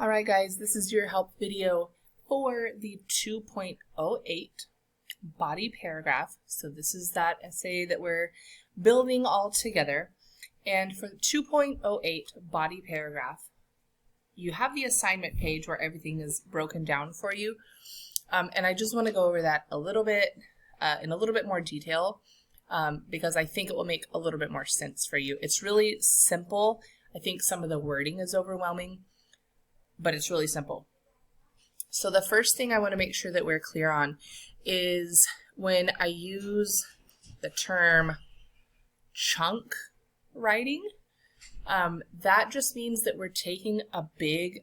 Alright guys, this is your help video for the 2.08 body paragraph. So this is that essay that we're building all together. And for the 2.08 body paragraph, you have the assignment page where everything is broken down for you. And I just want to go over that a little bit in a little bit more detail because I think it will make a little bit more sense for you. It's really simple. I think some of the wording is overwhelming, but it's really simple. So the first thing I want to make sure that we're clear on is when I use the term chunk writing, that just means that we're taking a big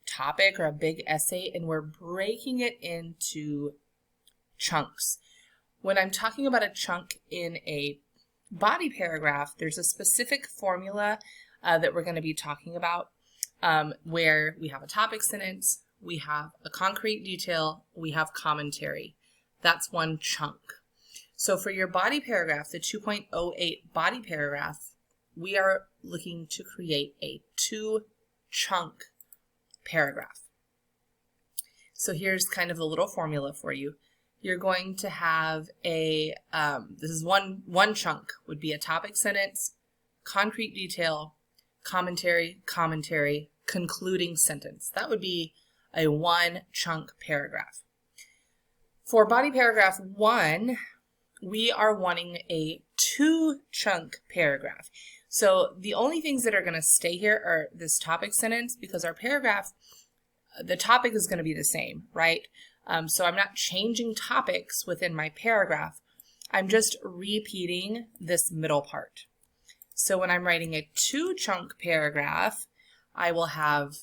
topic or a big essay and we're breaking it into chunks. When I'm talking about a chunk in a body paragraph, there's a specific formula that we're going to be talking about. Where we have a topic sentence, we have a concrete detail, we have commentary. That's one chunk. So for your body paragraph, the 2.08 body paragraph, we are looking to create a 2-chunk paragraph. So here's kind of the little formula for you. You're going to have a, this is one chunk would be a topic sentence, concrete detail, commentary, concluding sentence. That would be a 1-chunk paragraph. For body paragraph 1, we are wanting a 2-chunk paragraph. So the only things that are going to stay here are this topic sentence because our paragraph, the topic is going to be the same, right? So I'm not changing topics within my paragraph. I'm just repeating this middle part. So when I'm writing a 2-chunk paragraph, I will have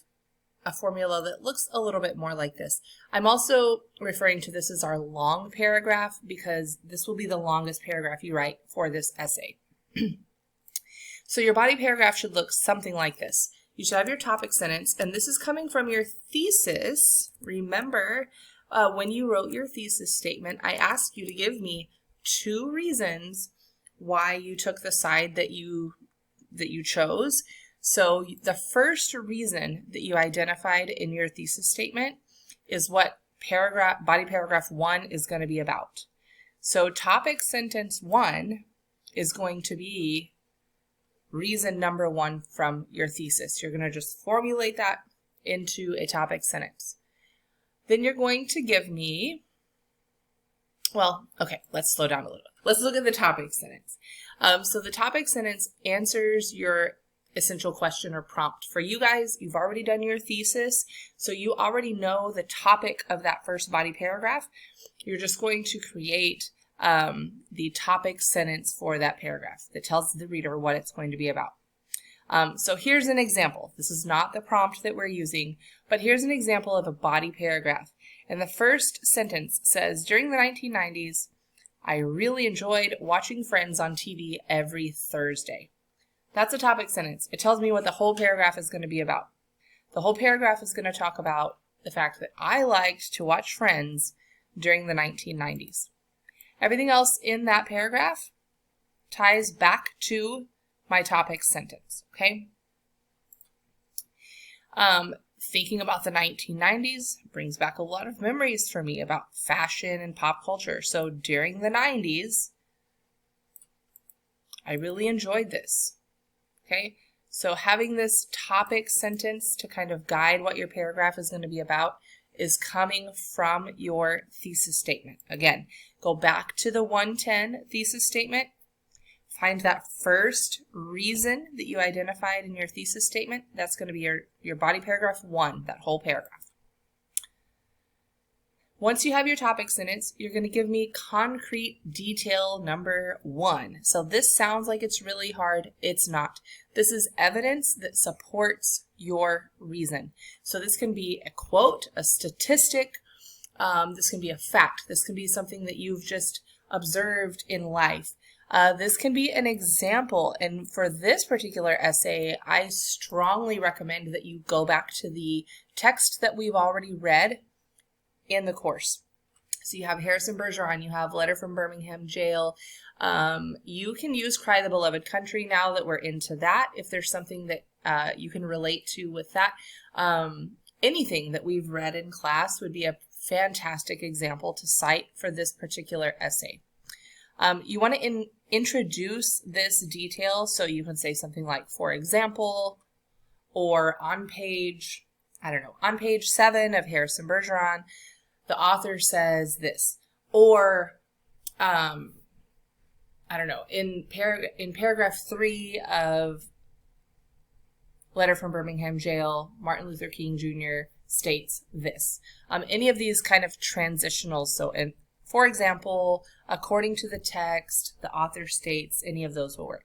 a formula that looks a little bit more like this. I'm also referring to this as our long paragraph because this will be the longest paragraph you write for this essay. So your body paragraph should look something like this. You should have your topic sentence, and this is coming from your thesis. Remember, when you wrote your thesis statement, I asked you to give me 2 reasons why you took the side that you chose. So the first reason that you identified in your thesis statement is what body paragraph 1 is going to be about. So topic sentence 1 is going to be reason number 1 from your thesis. You're going to just formulate that into a topic sentence. Then you're going to give me, well, okay, let's slow down a little. Let's look at the topic sentence. So the topic sentence answers your essential question or prompt. For you guys, you've already done your thesis, so you already know the topic of that first body paragraph. You're just going to create the topic sentence for that paragraph that tells the reader what it's going to be about. So here's an example. This is not the prompt that we're using, but here's an example of a body paragraph. And the first sentence says, during the 1990s, I really enjoyed watching Friends on TV every Thursday. That's a topic sentence. It tells me what the whole paragraph is going to be about. The whole paragraph is going to talk about the fact that I liked to watch Friends during the 1990s. Everything else in that paragraph ties back to my topic sentence, okay? Thinking about the 1990s brings back a lot of memories for me about fashion and pop culture. So during the 90s, I really enjoyed this, okay? So having this topic sentence to kind of guide what your paragraph is going to be about is coming from your thesis statement. Again, go back to the 110 thesis statement. Find that first reason that you identified in your thesis statement. That's going to be your body paragraph 1, that whole paragraph. Once you have your topic sentence, you're going to give me concrete detail number 1. So this sounds like it's really hard. It's not. This is evidence that supports your reason. So this can be a quote, a statistic. This can be a fact. This can be something that you've just observed in life. This can be an example, and for this particular essay, I strongly recommend that you go back to the text that we've already read in the course. So you have Harrison Bergeron, you have Letter from Birmingham Jail. You can use Cry the Beloved Country now that we're into that if there's something that you can relate to with that. Anything that we've read in class would be a fantastic example to cite for this particular essay. You want to introduce this detail, so you can say something like, for example, or on page 7 of Harrison Bergeron, the author says this, or in paragraph 3 of Letter from Birmingham Jail, Martin Luther King Jr. states this. Any of these kind of transitionals, so for example, according to the text, the author states, any of those will work.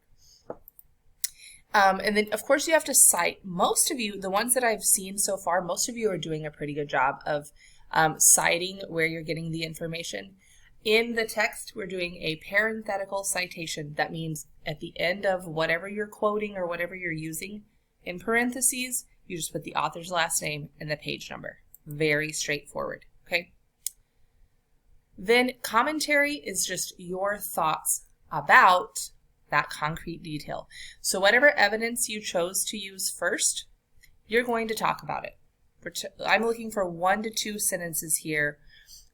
And then, of course, you have to cite. Most of you, the ones that I've seen so far, most of you are doing a pretty good job of citing where you're getting the information. In the text, we're doing a parenthetical citation. That means at the end of whatever you're quoting or whatever you're using, in parentheses, you just put the author's last name and the page number. Very straightforward, okay? Then commentary is just your thoughts about that concrete detail. So whatever evidence you chose to use first, you're going to talk about it. I'm looking for 1 to 2 sentences here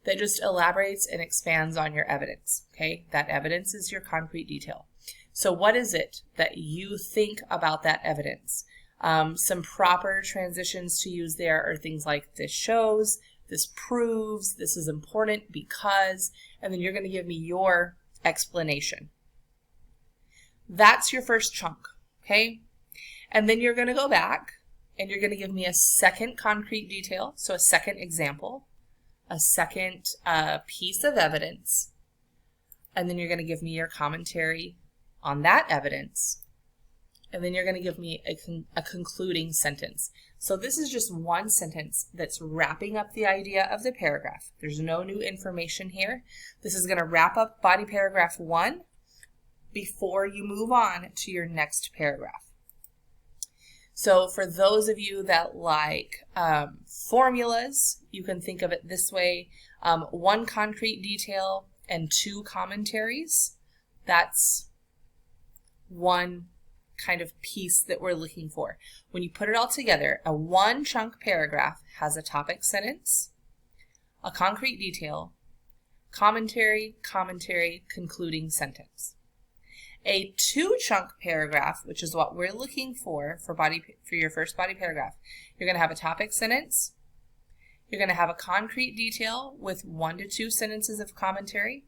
that just elaborates and expands on your evidence, okay? That evidence is your concrete detail. So what is it that you think about that evidence? Some proper transitions to use there are things like this shows, this proves, this is important because, and then you're going to give me your explanation. That's your first chunk, okay? And then you're going to go back and you're going to give me a second concrete detail, so a second example, a second piece of evidence, and then you're going to give me your commentary on that evidence, and then you're going to give me a concluding sentence. So this is just one sentence that's wrapping up the idea of the paragraph. There's no new information here. This is going to wrap up body paragraph 1 before you move on to your next paragraph. So for those of you that like formulas, you can think of it this way. 1 concrete detail and 2 commentaries. That's one kind of piece that we're looking for. When you put it all together, a 1 chunk paragraph has a topic sentence, a concrete detail, commentary, concluding sentence. A 2 chunk paragraph, which is what we're looking for your first body paragraph, you're going to have a topic sentence, you're going to have a concrete detail with 1 to 2 sentences of commentary,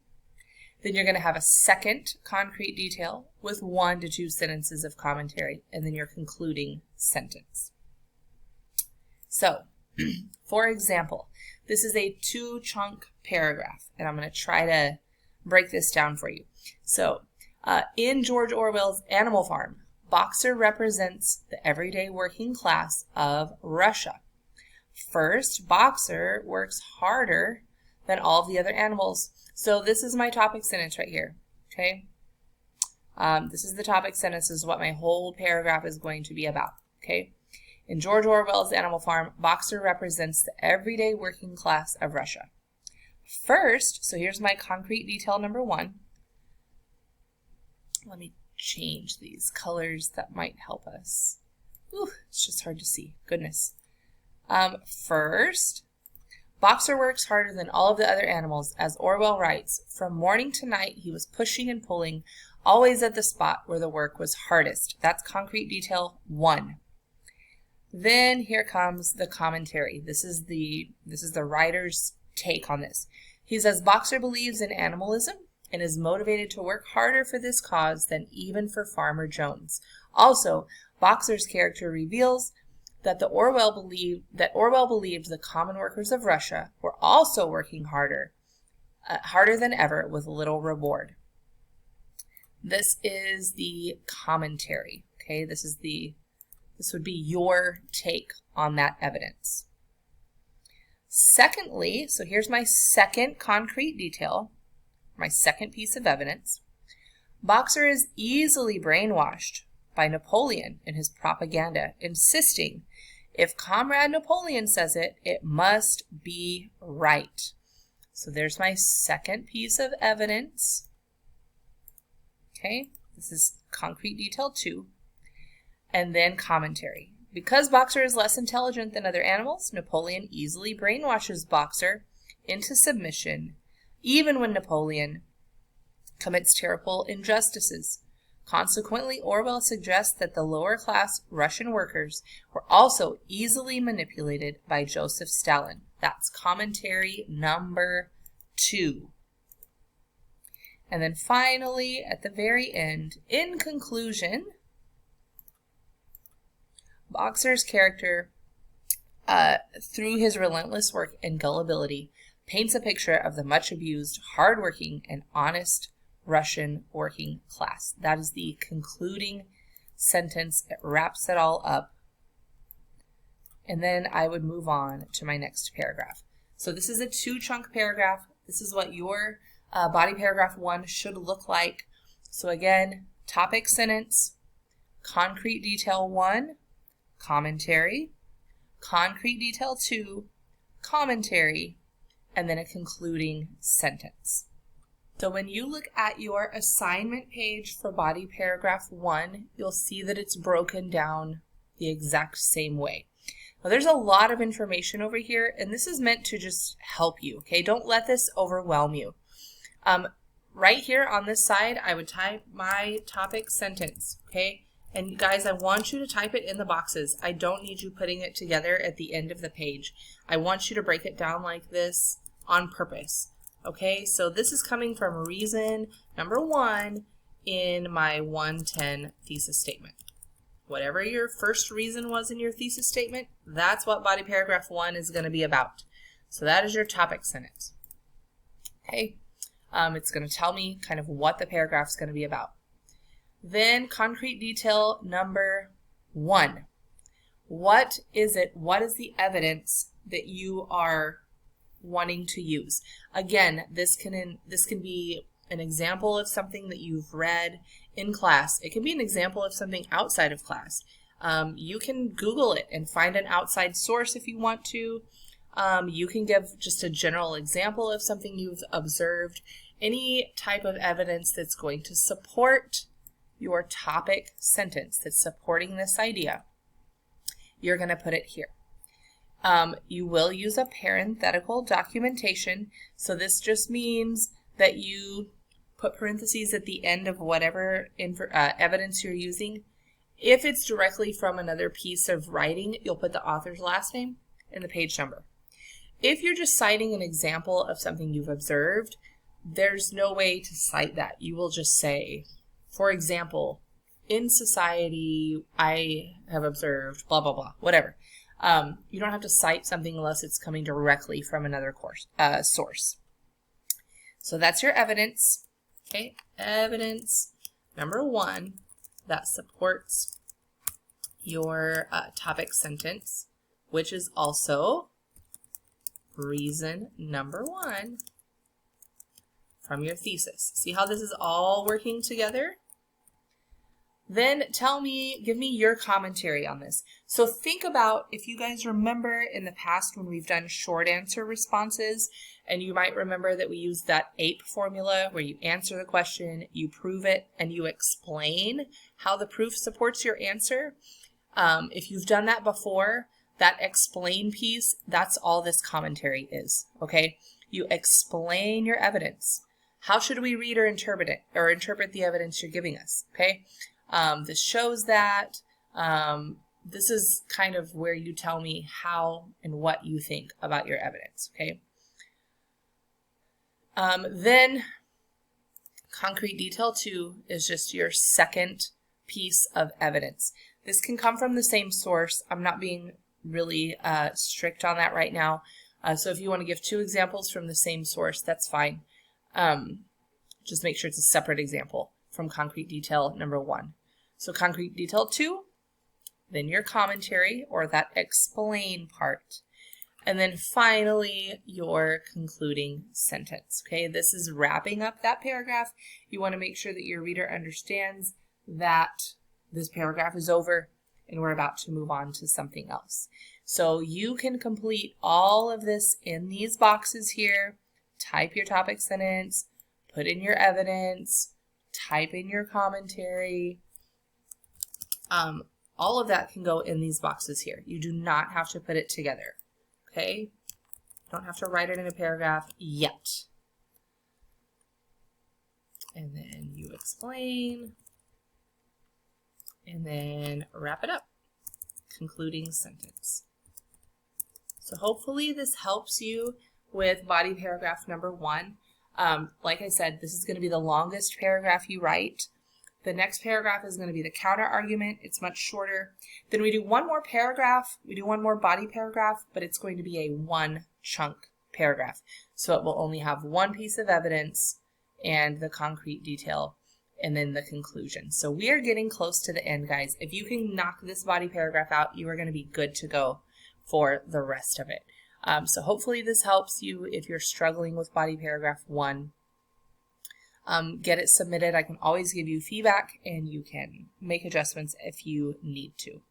then you're going to have a second concrete detail with 1 to 2 sentences of commentary, and then your concluding sentence. So, for example, this is a 2 chunk paragraph, and I'm going to try to break this down for you. So, in George Orwell's Animal Farm, Boxer represents the everyday working class of Russia. First, Boxer works harder than all of the other animals. So this is my topic sentence right here, okay? This is the topic sentence. This is what my whole paragraph is going to be about, okay? In George Orwell's Animal Farm, Boxer represents the everyday working class of Russia. First, so here's my concrete detail number 1. Let me change these colors. That might help us. Ooh, it's just hard to see. Goodness. First, Boxer works harder than all of the other animals. As Orwell writes, from morning to night he was pushing and pulling, always at the spot where the work was hardest. That's concrete detail 1. Then here comes the commentary. This is the writer's take on this. He says, Boxer believes in animalism and is motivated to work harder for this cause than even for Farmer Jones. Also, Boxer's character reveals that Orwell believed the common workers of Russia were also working harder than ever with little reward. This is the commentary. Okay, this would be your take on that evidence. Secondly, so here's my second concrete detail, my second piece of evidence. Boxer is easily brainwashed by Napoleon in his propaganda, insisting if Comrade Napoleon says it, it must be right. So there's my second piece of evidence. Okay, this is concrete detail 2. and then commentary. Because Boxer is less intelligent than other animals, Napoleon easily brainwashes Boxer into submission, even when Napoleon commits terrible injustices. Consequently, Orwell suggests that the lower-class Russian workers were also easily manipulated by Joseph Stalin. That's commentary number 2. And then finally, at the very end, in conclusion, Boxer's character, through his relentless work and gullibility, paints a picture of the much-abused, hard-working, and honest Russian working class. That is the concluding sentence. It wraps it all up. And then I would move on to my next paragraph. So this is a 2-chunk paragraph. This is what your body paragraph 1 should look like. So again, topic sentence, concrete detail 1, commentary, concrete detail 2, commentary, and then a concluding sentence. So when you look at your assignment page for body paragraph 1, you'll see that it's broken down the exact same way. Now there's a lot of information over here, and this is meant to just help you, okay? Don't let this overwhelm you. Right here on this side, I would type my topic sentence, okay? And guys, I want you to type it in the boxes. I don't need you putting it together at the end of the page. I want you to break it down like this on purpose. Okay, so this is coming from reason number 1 in my 110 thesis statement. Whatever your first reason was in your thesis statement, that's what body paragraph 1 is going to be about. So that is your topic sentence. Okay, it's going to tell me kind of what the paragraph is going to be about. Then concrete detail number 1. What is it? What is the evidence that you are wanting to use? Again, this can be an example of something that you've read in class. It can be an example of something outside of class. You can Google it and find an outside source if you want to. You can give just a general example of something you've observed. Any type of evidence that's going to support your topic sentence, that's supporting this idea, you're going to put it here. You will use a parenthetical documentation. So this just means that you put parentheses at the end of whatever evidence you're using. If it's directly from another piece of writing, you'll put the author's last name and the page number. If you're just citing an example of something you've observed, there's no way to cite that. You will just say, for example, in society, I have observed blah, blah, blah, whatever. You don't have to cite something unless it's coming directly from another source. So that's your evidence. Okay, evidence number 1 that supports your topic sentence, which is also reason number 1 from your thesis. See how this is all working together? Then give me your commentary on this. So think about, if you guys remember in the past when we've done short answer responses, and you might remember that we used that APE formula where you answer the question, you prove it, and you explain how the proof supports your answer. If you've done that before, that explain piece, that's all this commentary is, okay? You explain your evidence. How should we read or interpret it, or interpret the evidence you're giving us, okay? This shows that. This is kind of where you tell me how and what you think about your evidence, okay? Then concrete detail 2 is just your second piece of evidence. This can come from the same source. I'm not being really strict on that right now. So if you want to give 2 examples from the same source, that's fine. Just make sure it's a separate example from concrete detail number 1. So concrete detail 2, then your commentary or that explain part, and then finally your concluding sentence. Okay, this is wrapping up that paragraph. You want to make sure that your reader understands that this paragraph is over and we're about to move on to something else. So you can complete all of this in these boxes here. Type your topic sentence, put in your evidence, type in your commentary. All of that can go in these boxes here. You do not have to put it together, okay? Don't have to write it in a paragraph yet. And then you explain, and then wrap it up. Concluding sentence. So hopefully this helps you with body paragraph number 1. Like I said, this is going to be the longest paragraph you write. The next paragraph is going to be the counter argument. It's much shorter. Then we do one more paragraph. We do one more body paragraph, but it's going to be a one chunk paragraph. So it will only have one piece of evidence and the concrete detail and then the conclusion. So we are getting close to the end, guys. If you can knock this body paragraph out, you are going to be good to go for the rest of it. So hopefully this helps you if you're struggling with body paragraph 1. Get it submitted. I can always give you feedback and you can make adjustments if you need to.